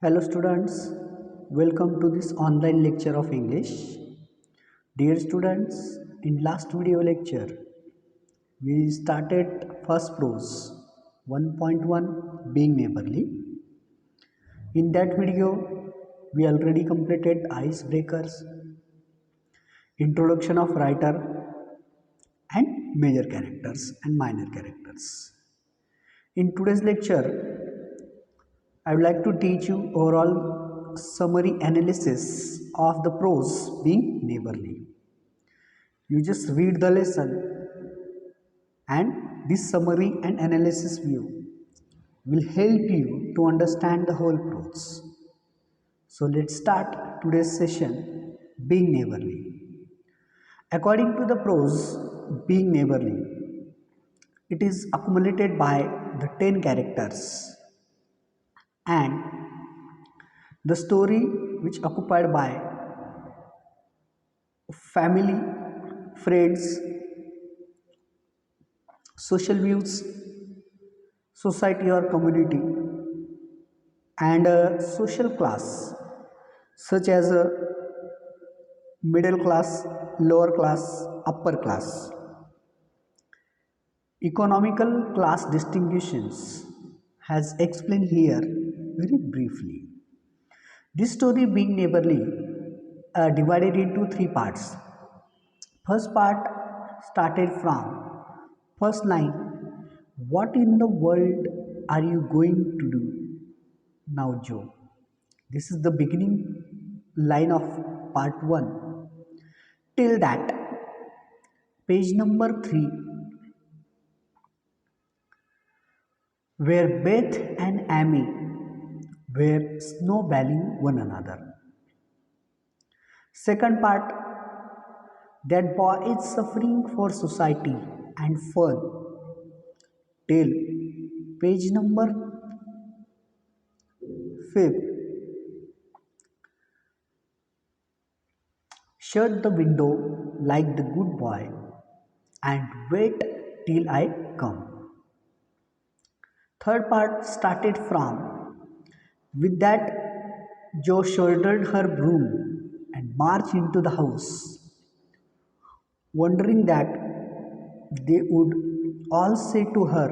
Hello students, welcome to this online lecture of English. Dear students, in last video lecture, we started first prose 1.1 being neighborly. In that video, we already completed icebreakers, introduction of writer and major characters and minor characters. In today's lecture, I would like to teach you overall summary analysis of the prose being neighborly. You just read the lesson and this summary and analysis view will help you to understand the whole prose. So let's start today's session being neighborly. According to the prose being neighborly, it is accumulated by the 10 characters and the story which occupied by family, friends, social views, society or community, and a social class such as a middle class, lower class, upper class. Economical class distinctions has explained here very briefly. This story being neighborly divided into three parts. First part started from first line. What in the world are you going to do now, Joe? This is the beginning line of part 1. Till that, page number 3, where Beth and Amy were snowballing one another. Second part, that boy is suffering for society and fun. Till page number 5, shut the window like the good boy and wait till I come. Third part started from with that Jo shouldered her broom and marched into the house, wondering that they would all say to her.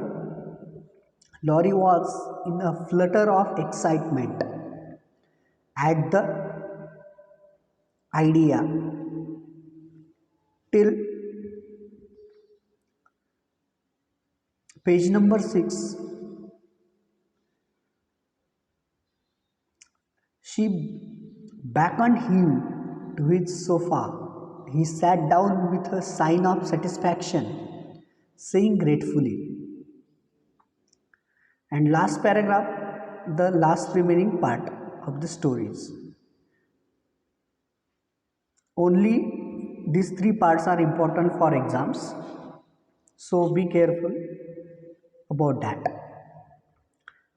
Laurie was in a flutter of excitement at the idea till page number 6. She beckoned him to his sofa. He sat down with a sign of satisfaction, saying gratefully. And last paragraph, the last remaining part of the stories. Only these three parts are important for exams, so be careful about that.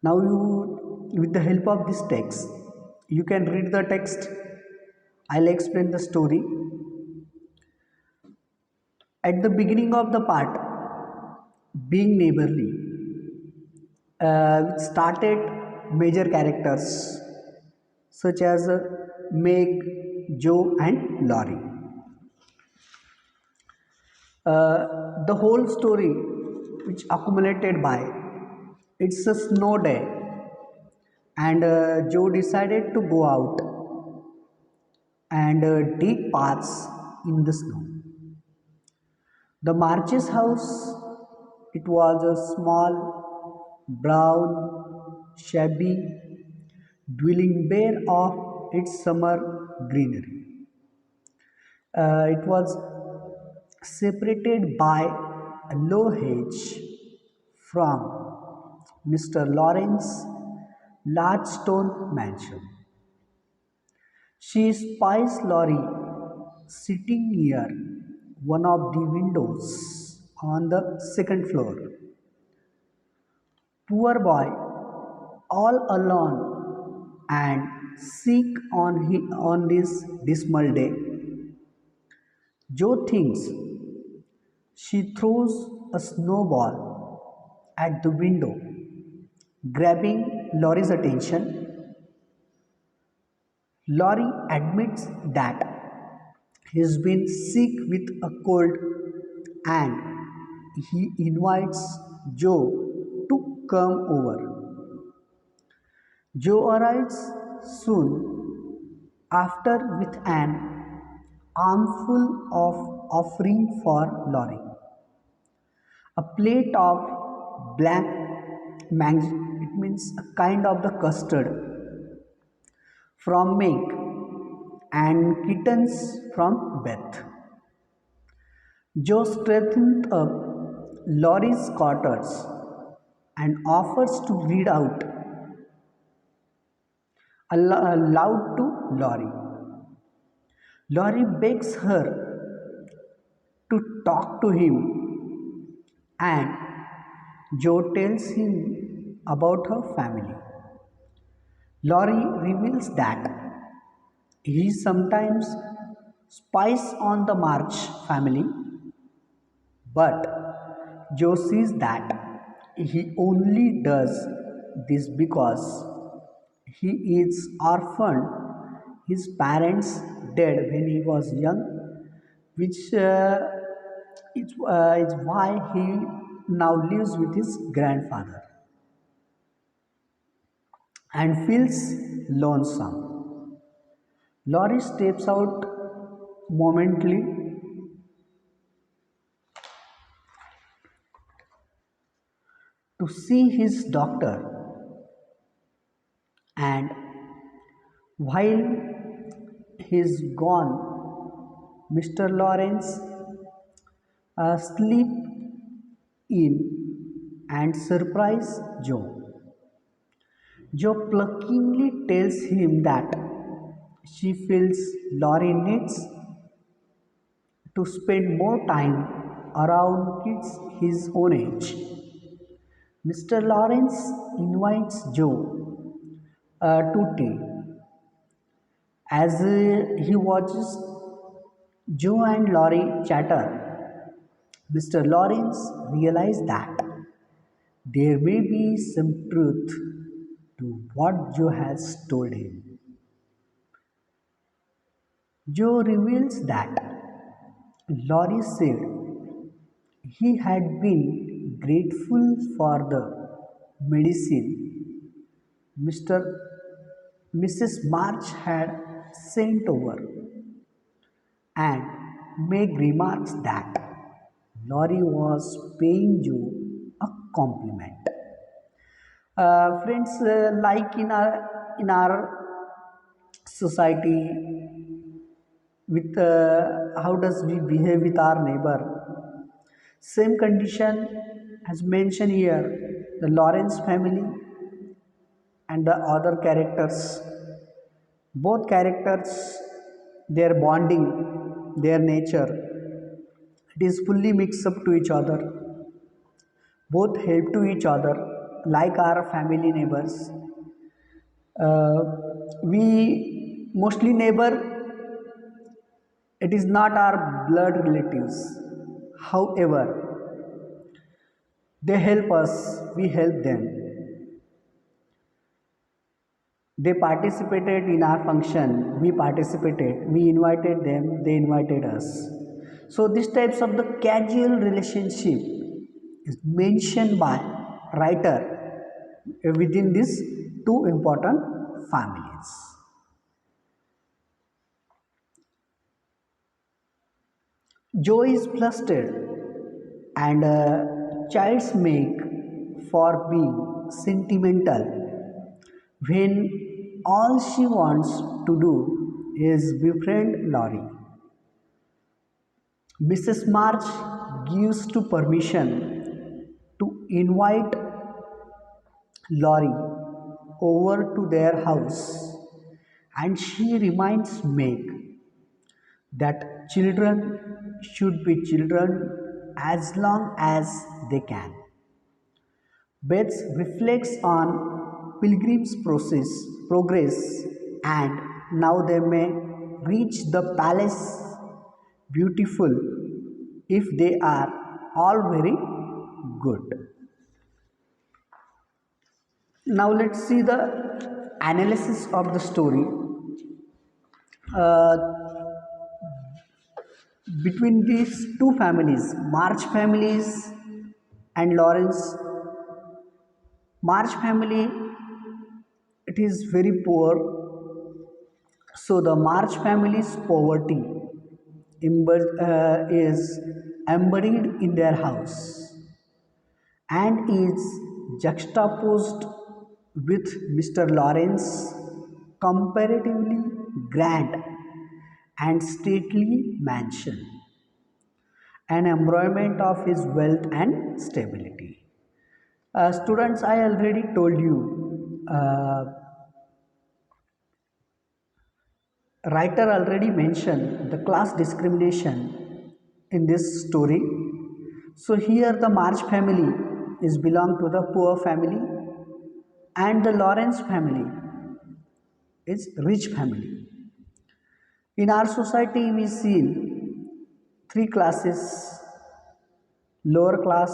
Now, with the help of this text, you can read the text. I'll explain the story. At the beginning of the part, being neighborly, started major characters such as Meg, Joe, and Laurie. The whole story, which accumulated by it's a snow day, and Joe decided to go out and dig paths in the snow. The Marches house, it was a small, brown, shabby dwelling bare of its summer greenery. It was separated by a low hedge from Mr. Lawrence's large stone mansion. She spies Laurie sitting near one of the windows on the second floor. Poor boy, all alone and sick on this dismal day. Joe thinks she throws a snowball at the window, grabbing Laurie's attention. Laurie admits that he's been sick with a cold and he invites Joe to come over. Joe arrives soon after with an armful of offering for Laurie. A plate of black mango, it means a kind of the custard from Meg and kittens from Beth. Joe strengthened up Laurie's quarters and offers to read out aloud to Laurie. Laurie begs her to talk to him and Joe tells him about her family. Laurie reveals that he sometimes spies on the March family, but Joe sees that he only does this because he is orphaned. His parents dead when he was young, which is why he now lives with his grandfather and feels lonesome. Laurie steps out momentarily to see his doctor, and while he's gone, Mr. Lawrence sleep in and surprise Joe. Joe pluckily tells him that she feels Laurie needs to spend more time around kids his own age. Mr. Lawrence invites Joe to tea. As he watches Joe and Laurie chatter, Mr. Lawrence realizes that there may be some truth to what Joe has told him. Joe reveals that Laurie said he had been grateful for the medicine Mr. Mrs. March had sent over, and Meg remarks that Laurie was paying Joe a compliment. Friends, like in our society, with how does we behave with our neighbor, same condition as mentioned here. The Lawrence family and the other characters, both characters, their bonding, their nature, it is fully mixed up to each other. Both help to each other like our family neighbors. We mostly neighbor, it is not our blood relatives, however they help us, we help them. They participated in our function, we participated, we invited them, they invited us. So these types of the casual relationship is mentioned by writer within these two important families. Joe is flustered and child's make for being sentimental when all she wants to do is befriend Laurie. Mrs. March gives to permission to invite Laurie over to their house, and she reminds Meg that children should be children as long as they can. Beth reflects on Pilgrim's progress, and now they may reach the palace beautiful if they are all very good. Now let's see the analysis of the story. uh, between these two families, March families and Lawrence. March family, it is very poor, so the March family's poverty is embodied in their house and is juxtaposed with Mr. Lawrence's comparatively grand and stately mansion, an embodiment of his wealth and stability. Students, I already told you, writer already mentioned the class discrimination in this story. So here the March family is belong to the poor family and the Lawrence family is rich family. In our society we see three classes: lower class,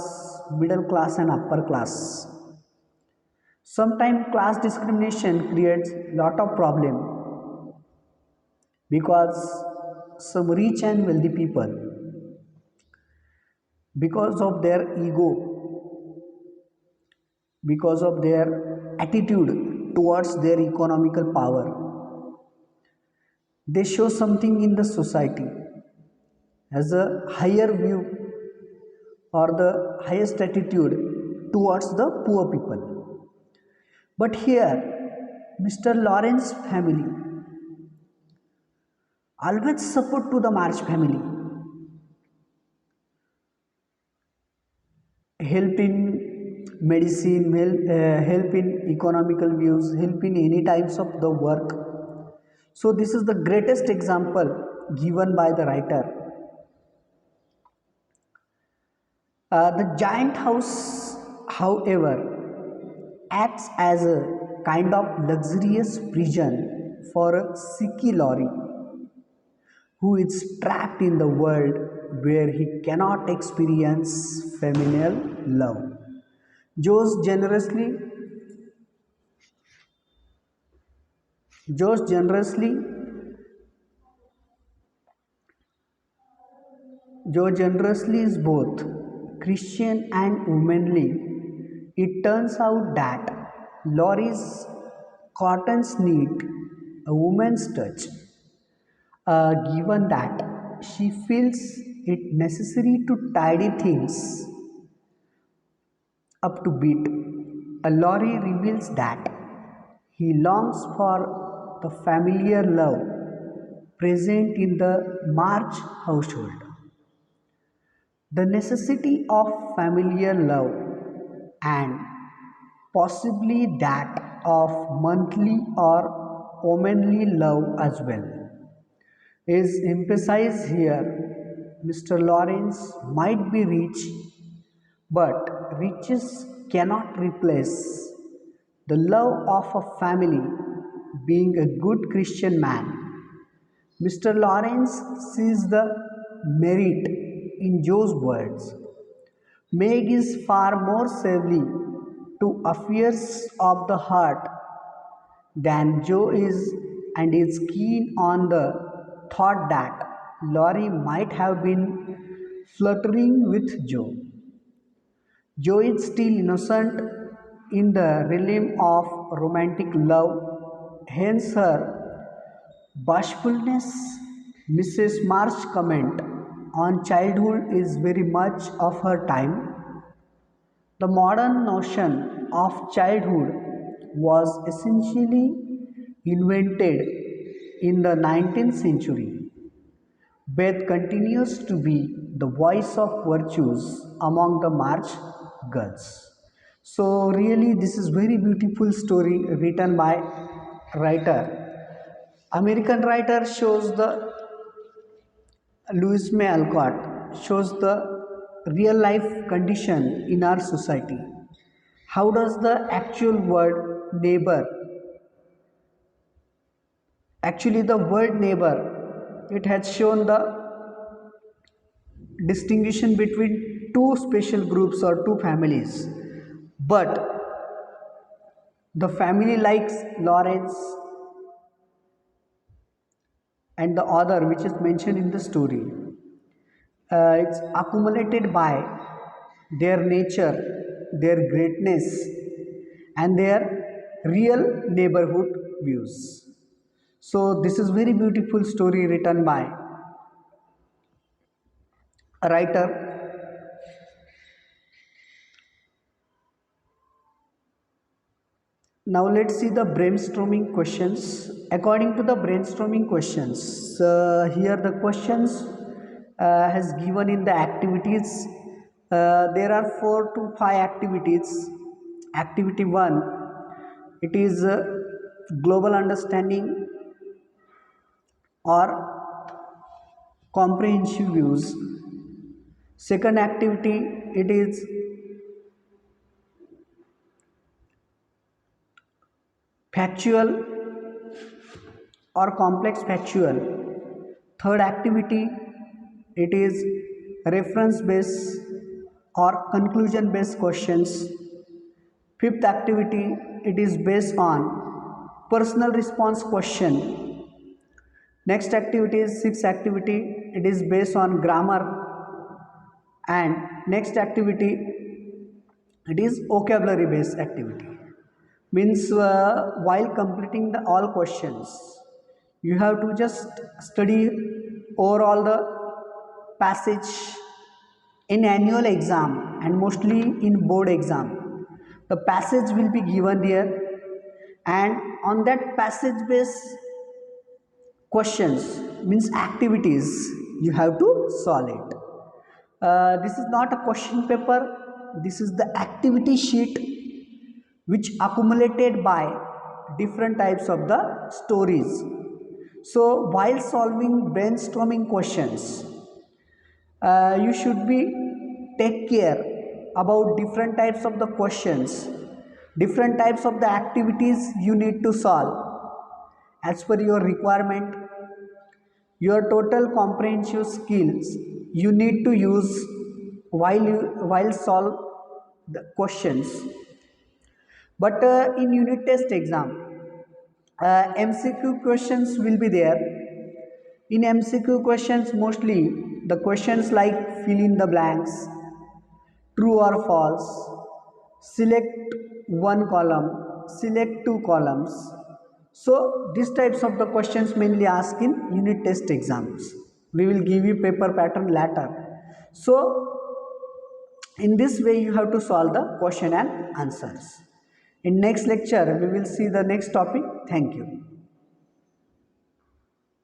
middle class and upper class. Sometimes class discrimination creates lot of problem because some rich and wealthy people, because of their ego, because of their attitude towards their economical power, they show something in the society as a higher view or the highest attitude towards the poor people. But here Mr. Lawrence family always support to the March family, help in medicine, help in economical views, help in any types of the work. So this is the greatest example given by the writer. The giant house, however, acts as a kind of luxurious prison for a sicky Lorry who is trapped in the world where he cannot experience familial love. Joe generously, Joe generously, Joe generously is both Christian and womanly. It turns out that Laurie's cottons need a woman's touch, given that she feels it necessary to tidy things up to beat. A Laurie reveals that he longs for the familiar love present in the March household. The necessity of familiar love and possibly that of monthly or womanly love as well is emphasized here. Mr. Lawrence might be rich, but riches cannot replace the love of a family. Being a good Christian man, Mr. Lawrence sees the merit in Joe's words. Meg is far more savvy to affairs of the heart than Joe is and is keen on the thought that Laurie might have been flirting with Joe. Joe is still innocent in the realm of romantic love, hence her bashfulness. Mrs. March's comment on childhood is very much of her time. The modern notion of childhood was essentially invented in the 19th century. Beth continues to be the voice of virtues among the March girls. So really this is very beautiful story written by writer. American writer shows the Louis May Alcott shows the real life condition in our society. How does the actual word neighbor, actually the word neighbor, it has shown the distinction between two special groups or two families. But the family likes Lawrence and the other which is mentioned in the story. It's accumulated by their nature, their greatness, and their real neighborhood views. So this is very beautiful story written by a writer. Now let's see the brainstorming questions. According to the brainstorming questions, here the questions has given in the activities. There are 4 to 5 activities. Activity 1, it is global understanding or comprehensive views. Second activity, it is factual or complex factual. Third activity, it is reference based or conclusion based questions. Fifth activity, it is based on personal response question. Next activity is sixth activity, it is based on grammar. And next activity, it is vocabulary based activity. Means while completing the all questions, you have to just study overall the passage in annual exam and mostly in board exam. The passage will be given there, and on that passage based questions, means activities, you have to solve it. This is not a question paper, this is the activity sheet which accumulated by different types of the stories. So while solving brainstorming questions, you should be take care about different types of the questions, different types of the activities you need to solve as per your requirement, your total comprehensive skills you need to use while solve the questions. But in unit test exam, MCQ questions will be there. In MCQ questions, mostly the questions like fill in the blanks, true or false, select one column, select two columns. So these types of the questions mainly asked in unit test exams. We will give you paper pattern later. So in this way you have to solve the question and answers. In next lecture we will see the next topic. Thank you.